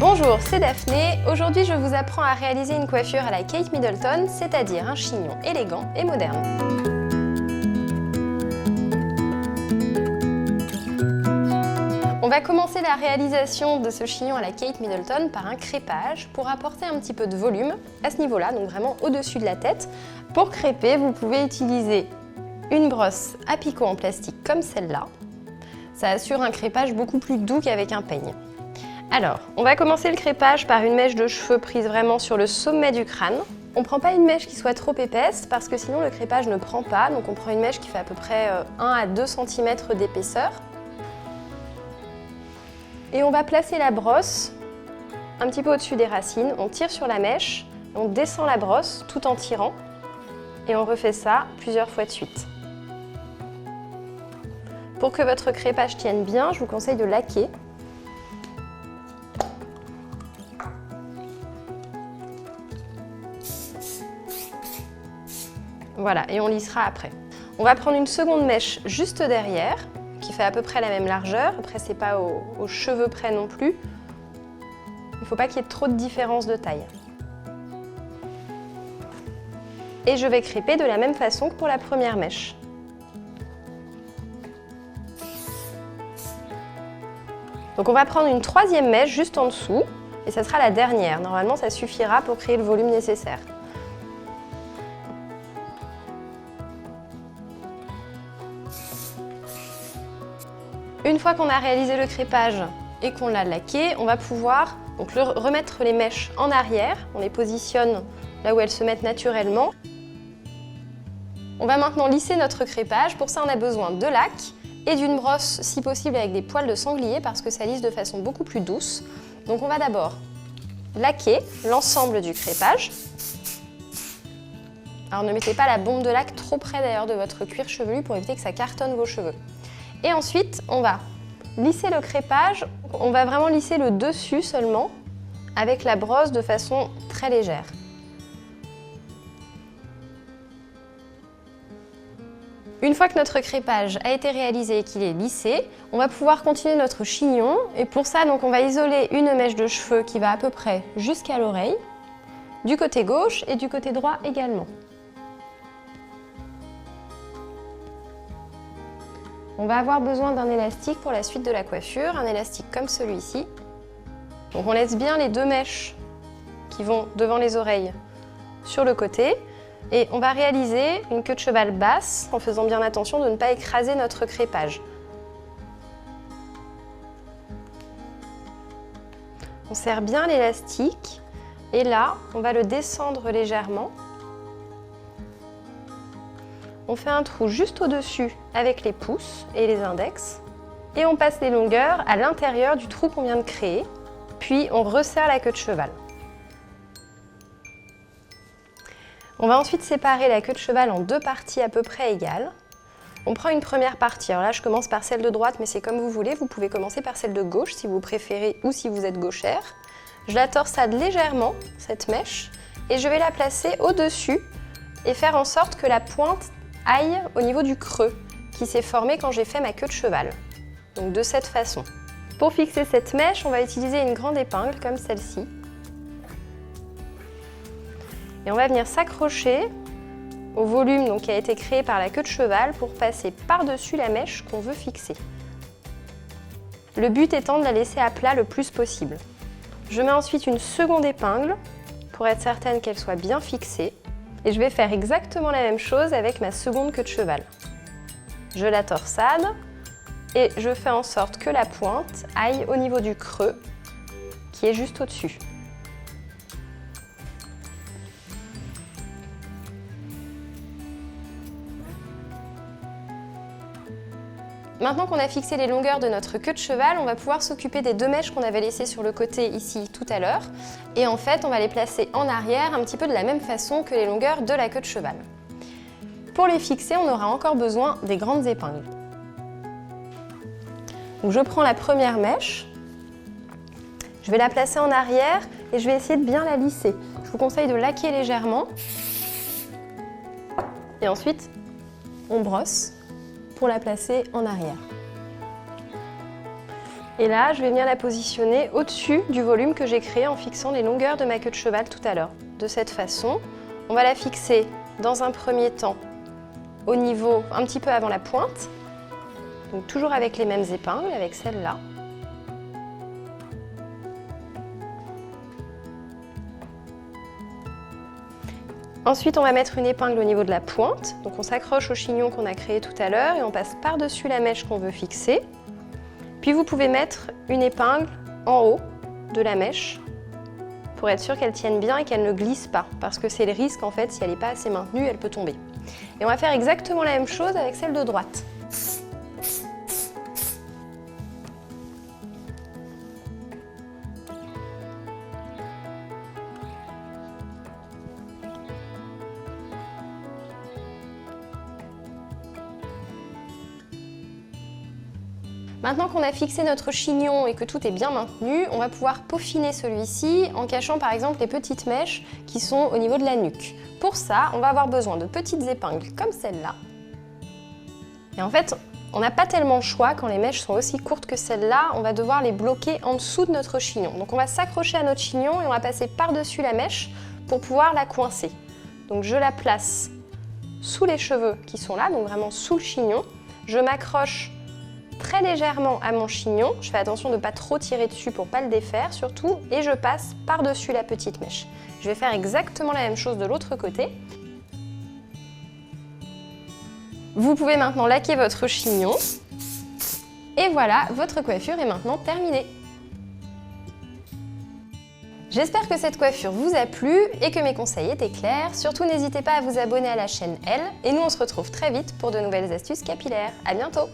Bonjour, c'est Daphné. Aujourd'hui, je vous apprends à réaliser une coiffure à la Kate Middleton, c'est-à-dire un chignon élégant et moderne. On va commencer la réalisation de ce chignon à la Kate Middleton par un crêpage pour apporter un petit peu de volume à ce niveau-là, donc vraiment au-dessus de la tête. Pour crêper, vous pouvez utiliser une brosse à picot en plastique comme celle-là. Ça assure un crêpage beaucoup plus doux qu'avec un peigne. Alors, on va commencer le crêpage par une mèche de cheveux prise vraiment sur le sommet du crâne. On ne prend pas une mèche qui soit trop épaisse parce que sinon le crêpage ne prend pas, donc on prend une mèche qui fait à peu près 1 à 2 cm d'épaisseur. Et on va placer la brosse un petit peu au-dessus des racines, on tire sur la mèche, on descend la brosse tout en tirant et on refait ça plusieurs fois de suite. Pour que votre crêpage tienne bien, je vous conseille de laquer. Voilà, et on lissera après. On va prendre une seconde mèche juste derrière, qui fait à peu près la même largeur. Après, c'est pas aux cheveux près non plus. Il ne faut pas qu'il y ait trop de différence de taille. Et je vais crêper de la même façon que pour la première mèche. Donc on va prendre une troisième mèche juste en dessous, et ça sera la dernière. Normalement, ça suffira pour créer le volume nécessaire. Une fois qu'on a réalisé le crêpage et qu'on l'a laqué, on va pouvoir donc remettre les mèches en arrière. On les positionne là où elles se mettent naturellement. On va maintenant lisser notre crêpage. Pour ça, on a besoin de lac et d'une brosse, si possible avec des poils de sanglier parce que ça lisse de façon beaucoup plus douce. Donc on va d'abord laquer l'ensemble du crêpage. Alors ne mettez pas la bombe de lac trop près d'ailleurs de votre cuir chevelu pour éviter que ça cartonne vos cheveux. Et ensuite, on va lisser le crêpage. On va vraiment lisser le dessus seulement avec la brosse de façon très légère. Une fois que notre crêpage a été réalisé et qu'il est lissé, on va pouvoir continuer notre chignon. Et pour ça, donc, on va isoler une mèche de cheveux qui va à peu près jusqu'à l'oreille, du côté gauche et du côté droit également. On va avoir besoin d'un élastique pour la suite de la coiffure, un élastique comme celui-ci. Donc on laisse bien les deux mèches qui vont devant les oreilles sur le côté et on va réaliser une queue de cheval basse en faisant bien attention de ne pas écraser notre crêpage. On serre bien l'élastique et là, on va le descendre légèrement. On fait un trou juste au-dessus avec les pouces et les index et on passe les longueurs à l'intérieur du trou qu'on vient de créer, puis on resserre la queue de cheval. On va ensuite séparer la queue de cheval en deux parties à peu près égales. On prend une première partie, alors là je commence par celle de droite mais c'est comme vous voulez, vous pouvez commencer par celle de gauche si vous préférez ou si vous êtes gauchère. Je la torsade légèrement, cette mèche, et je vais la placer au-dessus et faire en sorte que la pointe aille au niveau du creux qui s'est formé quand j'ai fait ma queue de cheval. Donc de cette façon. Pour fixer cette mèche, on va utiliser une grande épingle comme celle-ci. Et on va venir s'accrocher au volume donc, qui a été créé par la queue de cheval pour passer par-dessus la mèche qu'on veut fixer. Le but étant de la laisser à plat le plus possible. Je mets ensuite une seconde épingle pour être certaine qu'elle soit bien fixée. Et je vais faire exactement la même chose avec ma seconde queue de cheval. Je la torsade et je fais en sorte que la pointe aille au niveau du creux qui est juste au-dessus. Maintenant qu'on a fixé les longueurs de notre queue de cheval, on va pouvoir s'occuper des deux mèches qu'on avait laissées sur le côté ici tout à l'heure. Et en fait, on va les placer en arrière un petit peu de la même façon que les longueurs de la queue de cheval. Pour les fixer, on aura encore besoin des grandes épingles. Donc je prends la première mèche, je vais la placer en arrière et je vais essayer de bien la lisser. Je vous conseille de laquer légèrement. Et ensuite, on brosse pour la placer en arrière. Et là, je vais venir la positionner au-dessus du volume que j'ai créé en fixant les longueurs de ma queue de cheval tout à l'heure. De cette façon, on va la fixer dans un premier temps au niveau un petit peu avant la pointe. Donc toujours avec les mêmes épingles, avec celle-là. Ensuite, on va mettre une épingle au niveau de la pointe. Donc on s'accroche au chignon qu'on a créé tout à l'heure et on passe par-dessus la mèche qu'on veut fixer. Puis vous pouvez mettre une épingle en haut de la mèche pour être sûr qu'elle tienne bien et qu'elle ne glisse pas. Parce que c'est le risque en fait, si elle n'est pas assez maintenue, elle peut tomber. Et on va faire exactement la même chose avec celle de droite. Maintenant qu'on a fixé notre chignon et que tout est bien maintenu, on va pouvoir peaufiner celui-ci en cachant par exemple les petites mèches qui sont au niveau de la nuque. Pour ça, on va avoir besoin de petites épingles comme celle-là. Et en fait, on n'a pas tellement le choix quand les mèches sont aussi courtes que celle-là, on va devoir les bloquer en dessous de notre chignon. Donc on va s'accrocher à notre chignon et on va passer par-dessus la mèche pour pouvoir la coincer. Donc je la place sous les cheveux qui sont là, donc vraiment sous le chignon. Je m'accroche très légèrement à mon chignon, je fais attention de ne pas trop tirer dessus pour ne pas le défaire surtout, et je passe par-dessus la petite mèche. Je vais faire exactement la même chose de l'autre côté. Vous pouvez maintenant laquer votre chignon, et voilà, votre coiffure est maintenant terminée. J'espère que cette coiffure vous a plu et que mes conseils étaient clairs. Surtout, n'hésitez pas à vous abonner à la chaîne Elle, et nous on se retrouve très vite pour de nouvelles astuces capillaires. À bientôt!